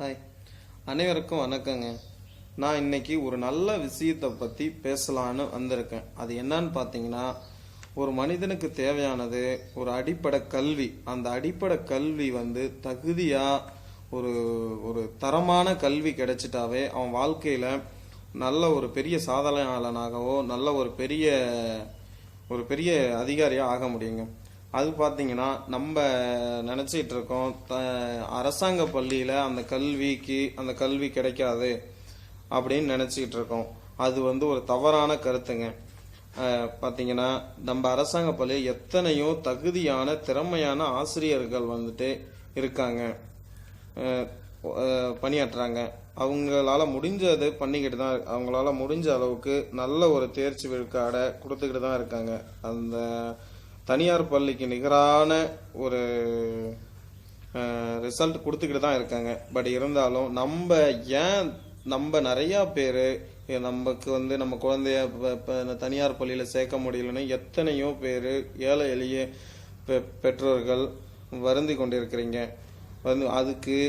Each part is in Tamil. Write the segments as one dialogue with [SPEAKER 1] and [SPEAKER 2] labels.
[SPEAKER 1] ஹாய், அனைவருக்கும் வணக்கங்க. நான் இன்னைக்கு ஒரு நல்ல விஷயத்தை பற்றி பேசலான்னு வந்திருக்கேன். அது என்னன்னு பார்த்தீங்கன்னா, ஒரு மனிதனுக்கு தேவையானது ஒரு அடிப்படை கல்வி. அந்த அடிப்படை கல்வி தகுதியாக ஒரு ஒரு தரமான கல்வி கிடைச்சிட்டாவே அவன் வாழ்க்கையில் நல்ல ஒரு பெரிய சாதனையாளனாகவோ நல்ல ஒரு பெரிய அதிகாரியாக ஆக முடியுங்க. அது பார்த்தீங்கன்னா நம்ம நினச்சிட்டு இருக்கோம் அரசாங்க பள்ளியில் அந்த கல்வி கிடைக்காது அப்படின்னு நினச்சிக்கிட்டு இருக்கோம். அது ஒரு தவறான கருத்துங்க. பார்த்தீங்கன்னா நம்ம அரசாங்க பள்ளியில் எத்தனையோ தகுதியான திறமையான ஆசிரியர்கள் இருக்காங்க, பணியாற்றுறாங்க. அவங்களால முடிஞ்சது பண்ணிக்கிட்டு தான், அவங்களால முடிஞ்ச அளவுக்கு நல்ல ஒரு தேர்ச்சி விழுக்காடை கொடுத்துக்கிட்டு தான் இருக்காங்க. அந்த தனியார் பள்ளிக்கு நிகரான ஒரு ரிசல்ட் கொடுத்துக்கிட்டு தான் இருக்காங்க. பட் இருந்தாலும் நம்ம நிறையா பேர் நமக்கு நம்ம குழந்தைய தனியார் பள்ளியில் சேர்க்க முடியலன்னு எத்தனையோ பேர் ஏழை எளிய பெற்றோர்கள் வருந்தி கொண்டிருக்கிறீங்க. அதுக்கு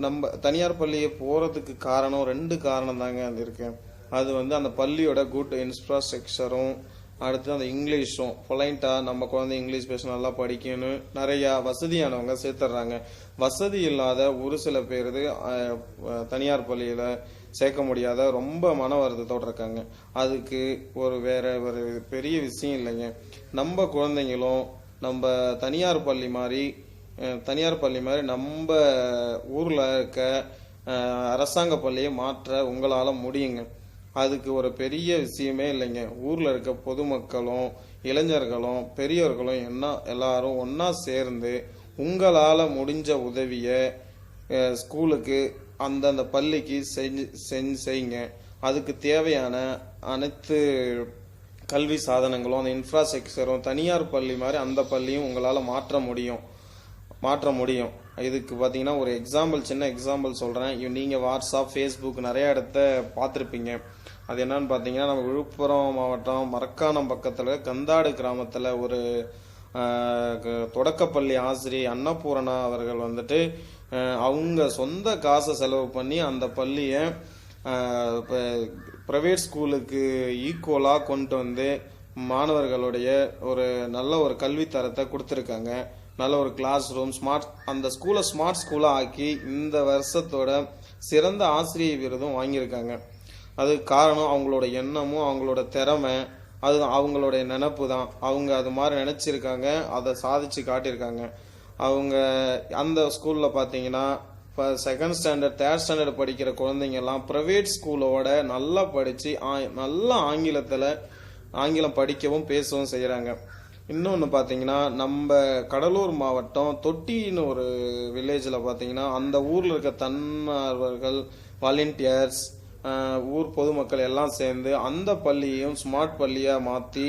[SPEAKER 1] நம்ம தனியார் பள்ளியை போகிறதுக்கு காரணம் 2 காரணம் தாங்க இருக்கு. அது அந்த பள்ளியோட குட் இன்ஃப்ராஸ்ட்ரக்சரும், அடுத்து அந்த இங்கிலீஷும் பொலைண்டாக நம்ம குழந்தை இங்கிலீஷ் பேச நல்லா படிக்கணும். நிறையா வசதியானவங்க சேர்த்துட்றாங்க. வசதி இல்லாத ஒரு சில பேர் தனியார் பள்ளியில் சேர்க்க முடியாத ரொம்ப மன வருத்தத்தோடு இருக்காங்க. அதுக்கு வேற ஒரு பெரிய விஷயம் இல்லைங்க. நம்ம குழந்தைங்களும் நம்ம தனியார் பள்ளி மாதிரி நம்ம ஊரில் இருக்க அரசாங்க பள்ளியை மாற்ற உங்களால் முடியுங்க. அதுக்கு ஒரு பெரிய விஷயமே இல்லைங்க. ஊரில் இருக்க பொதுமக்களும் இளைஞர்களும் பெரியவர்களும் எல்லாரும் ஒன்றா சேர்ந்து உங்களால் முடிஞ்ச உதவியை ஸ்கூலுக்கு அந்தந்த பள்ளிக்கு செய்யுங்க. அதுக்கு தேவையான அனைத்து கல்வி சாதனங்களும் அந்த இன்ஃப்ராஸ்ட்ரக்சரும் தனியார் பள்ளி மாதிரி அந்த பள்ளியும் உங்களால் மாற்ற முடியும். இதுக்கு பார்த்தீங்கன்னா ஒரு சின்ன எக்ஸாம்பிள் சொல்கிறேன். நீங்கள் வாட்ஸ்அப், ஃபேஸ்புக் நிறைய இடத்த பார்த்துருப்பீங்க. அது என்னன்னு பார்த்தீங்கன்னா, நம்ம விழுப்புரம் மாவட்டம் மரக்காணம் பக்கத்தில் கந்தாடு கிராமத்தில் ஒரு தொடக்கப்பள்ளி ஆசிரியர் அன்னபூரணா அவர்கள் அவங்க சொந்த காசை செலவு பண்ணி அந்த பள்ளியை ப்ரைவேட் ஸ்கூலுக்கு ஈக்குவலாக கொண்டு மாணவர்களுடைய ஒரு நல்ல ஒரு கல்வி தரத்தை கொடுத்துருக்காங்க. நல்ல ஒரு கிளாஸ் ரூம், அந்த ஸ்கூலை ஸ்மார்ட் ஸ்கூலாக ஆக்கி இந்த வருஷத்தோட சிறந்த ஆசிரியர் விருதும் வாங்கியிருக்காங்க. அதுக்கு காரணம் அவங்களோட எண்ணமும் அவங்களோட திறமை, அது அவங்களுடைய நினப்பு தான். அவங்க அது மாதிரி நினச்சிருக்காங்க, அதை சாதிச்சு காட்டியிருக்காங்க. அவங்க அந்த ஸ்கூலில் பார்த்தீங்கன்னா இப்போ 2nd ஸ்டாண்டர்ட் 3rd ஸ்டாண்டர்ட் படிக்கிற குழந்தைங்கெல்லாம் ப்ரைவேட் ஸ்கூலோட நல்லா படித்து நல்லா ஆங்கிலம் படிக்கவும் பேசவும் செய்கிறாங்க. இன்னொன்று பார்த்தீங்கன்னா, நம்ம கடலூர் மாவட்டம் தொட்டின்னு ஒரு வில்லேஜில் பார்த்தீங்கன்னா, அந்த ஊரில் இருக்க தன்னார்வர்கள், வாலண்டியர்ஸ், ஊர் பொதுமக்கள் எல்லாம் சேர்ந்து அந்த பள்ளியையும் ஸ்மார்ட் பள்ளியாக மாற்றி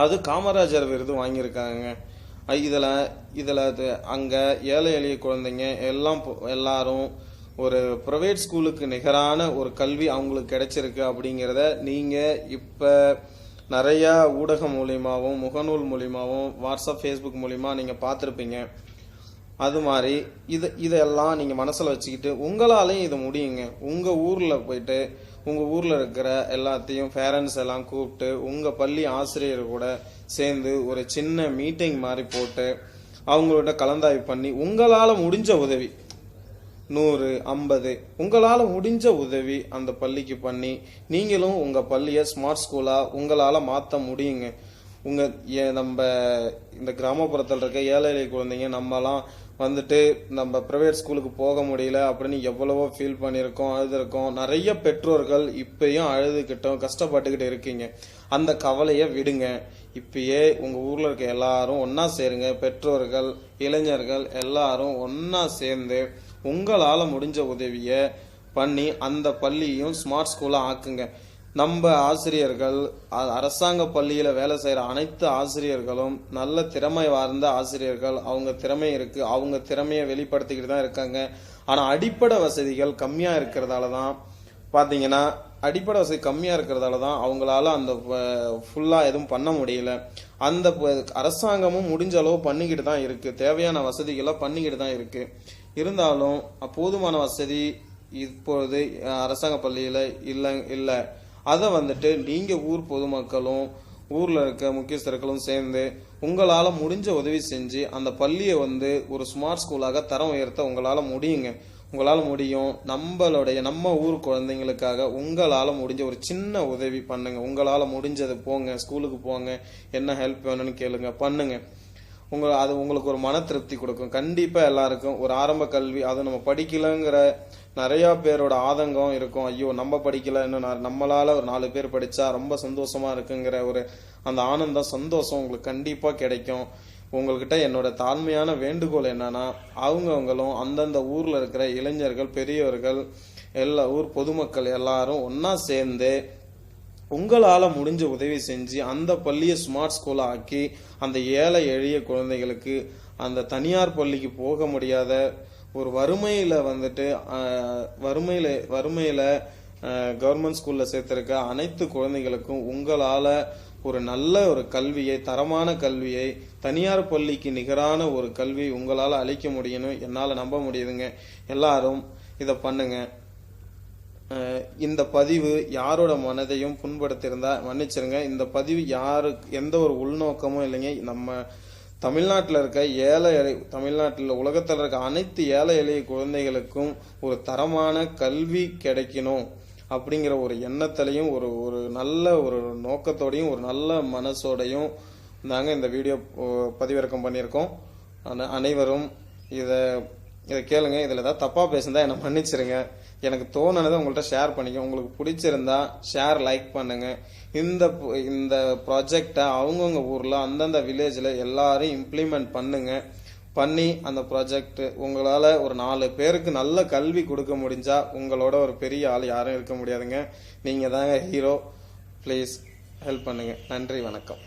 [SPEAKER 1] அது காமராஜர் விருது வாங்கியிருக்காங்க. இதில் அங்கே ஏழை எளிய குழந்தைங்க எல்லாரும் ஒரு ப்ரைவேட் ஸ்கூலுக்கு நிகரான ஒரு கல்வி அவங்களுக்கு கிடைச்சிருக்கு. அப்படிங்கிறத நீங்கள் இப்போ நிறையா ஊடகம் மூலியமாகவும் முகநூல் மூலியமாகவும் வாட்ஸ்அப், ஃபேஸ்புக் மூலிமா நீங்கள் பார்த்துருப்பீங்க. அது மாதிரி இதெல்லாம் நீங்கள் மனசில் வச்சுக்கிட்டு உங்களாலையும் இது முடியுங்க. உங்கள் ஊரில் போயிட்டு உங்கள் ஊரில் இருக்கிற எல்லாத்தையும் பேரண்ட்ஸ் எல்லாம் கூப்பிட்டு உங்கள் பள்ளி ஆசிரியர் கூட சேர்ந்து ஒரு சின்ன மீட்டிங் மாதிரி போட்டு அவங்களோட கலந்தாய்வு பண்ணி உங்களால் முடிஞ்ச உதவி 100, 50 உங்களால் முடிஞ்ச உதவி அந்த பள்ளிக்கு பண்ணி நீங்களும் உங்கள் பள்ளியை ஸ்மார்ட் ஸ்கூலாக உங்களால் மாற்ற முடியுங்க. நம்ம இந்த கிராமப்புறத்தில் இருக்க ஏழை எளிய குழந்தைங்க நம்மலாம் நம்ம ப்ரைவேட் ஸ்கூலுக்கு போக முடியல அப்படின்னு எவ்வளவோ ஃபீல் பண்ணியிருக்கோம், அழுதுருக்கோம். நிறைய பெற்றோர்கள் இப்பயும் அழுதுகிட்டோம், கஷ்டப்பட்டுக்கிட்டு இருக்கீங்க. அந்த கவலையை விடுங்க. இப்பயே உங்கள் ஊரில் இருக்க எல்லாரும் ஒன்றா சேருங்க. பெற்றோர்கள், இளைஞர்கள் எல்லாரும் ஒன்றா சேர்ந்து உங்களால் முடிஞ்ச உதவியை பண்ணி அந்த பள்ளியையும் ஸ்மார்ட் ஸ்கூலாக ஆக்குங்க. நம்ம ஆசிரியர்கள், அரசாங்க பள்ளியில் வேலை செய்கிற அனைத்து ஆசிரியர்களும் நல்ல திறமை வார்ந்த ஆசிரியர்கள். அவங்க திறமை இருக்குது, அவங்க திறமையை வெளிப்படுத்திக்கிட்டு தான் இருக்காங்க. ஆனால் அடிப்படை வசதிகள் கம்மியாக இருக்கிறதால தான் பார்த்தீங்கன்னா அவங்களால அந்த ஃபுல்லாக எதுவும் பண்ண முடியல. அந்த அரசாங்கமும் முடிஞ்ச அளவு பண்ணிக்கிட்டு தான் இருக்குது, தேவையான வசதிகளை பண்ணிக்கிட்டு தான் இருக்குது. இருந்தாலும் போதுமான வசதி இப்பொழுது அரசாங்க பள்ளியில இல்லை. அதை வந்துட்டு நீங்க ஊர் பொதுமக்களும் ஊர்ல இருக்க முக்கியஸ்தர்களும் சேர்ந்து உங்களால முடிஞ்ச உதவி செஞ்சு அந்த பள்ளியை ஒரு ஸ்மார்ட் ஸ்கூலாக தரம் உயர்த்த உங்களால முடியுங்க. உங்களால முடியும். நம்ம ஊர் குழந்தைங்களுக்காக உங்களால முடிஞ்ச ஒரு சின்ன உதவி பண்ணுங்க. உங்களால முடிஞ்சது போங்க, ஸ்கூலுக்கு போங்க, என்ன ஹெல்ப் வேணும்னு கேளுங்க, பண்ணுங்க. அது உங்களுக்கு ஒரு மன திருப்தி கொடுக்கும். கண்டிப்பா எல்லாருக்கும் ஒரு ஆரம்ப கல்வி, அது நம்ம படிக்கலங்கிற நிறைய பேரோட ஆதங்கம் இருக்கும். ஐயோ நம்ம படிக்கல, இன்னும் நம்மளால ஒரு 4 பேர் படிச்சா ரொம்ப சந்தோஷமா இருக்குங்கிற அந்த ஆனந்தம், சந்தோஷம் உங்களுக்கு கண்டிப்பா கிடைக்கும். உங்கள்கிட்ட என்னோட தாழ்மையான வேண்டுகோள் என்னன்னா, அவங்களும் அந்தந்த ஊர்ல இருக்கிற இளைஞர்கள், பெரியவர்கள், எல்லா ஊர் பொதுமக்கள் எல்லாரும் ஒன்னா சேர்ந்து உங்களால முடிஞ்ச உதவி செஞ்சு அந்த பள்ளியை ஸ்மார்ட் ஸ்கூலா ஆக்கி அந்த ஏழை எளிய குழந்தைகளுக்கு, அந்த தனியார் பள்ளிக்கு போக முடியாத ஒரு வறுமையில வறுமையில கவர்மெண்ட் ஸ்கூல்ல சேர்த்திருக்க அனைத்து குழந்தைகளுக்கும் உங்களால ஒரு நல்ல ஒரு கல்வியை, தரமான கல்வியை, தனியார் பள்ளிக்கு நிகரான ஒரு கல்வி உங்களால அளிக்க முடியும்னு என்னால நம்ப முடியுதுங்க. எல்லாரும் இதை பண்ணுங்க. இந்த பதிவு யாரோட மனதையும் புண்படுத்தியிருந்தா மன்னிச்சிருங்க. இந்த பதிவு எந்த ஒரு உள்நோக்கமும் இல்லைங்க. நம்ம தமிழ்நாட்டில் இருக்க தமிழ்நாட்டில் உலகத்தில் இருக்க அனைத்து ஏழை எளிய குழந்தைகளுக்கும் ஒரு தரமான கல்வி கிடைக்கணும் அப்படிங்கிற ஒரு எண்ணத்திலையும் ஒரு நல்ல ஒரு நோக்கத்தோடையும் ஒரு நல்ல மனசோடையும் நாங்கள் இந்த வீடியோ பதிவிறக்கம் பண்ணியிருக்கோம். அனைவரும் இதை கேளுங்க. இதில் ஏதாவது தப்பாக பேசுனதா என்னை மன்னிச்சிருங்க. எனக்கு தோணுனதை உங்கள்கிட்ட ஷேர் பண்ணிக்க. உங்களுக்கு பிடிச்சிருந்தா ஷேர், லைக் பண்ணுங்க. இந்த ப்ராஜெக்டை அவங்கவுங்க ஊரில் அந்தந்த வில்லேஜில் எல்லாரும் இம்ப்ளிமெண்ட் பண்ணி அந்த ப்ராஜெக்ட் உங்களால் ஒரு 4 பேருக்கு நல்ல கல்வி கொடுக்க முடிஞ்சா உங்களோட ஒரு பெரிய ஆள் யாரும் இருக்க முடியாதுங்க. நீங்கள் தாங்க ஹீரோ. ப்ளீஸ் ஹெல்ப் பண்ணுங்க. நன்றி, வணக்கம்.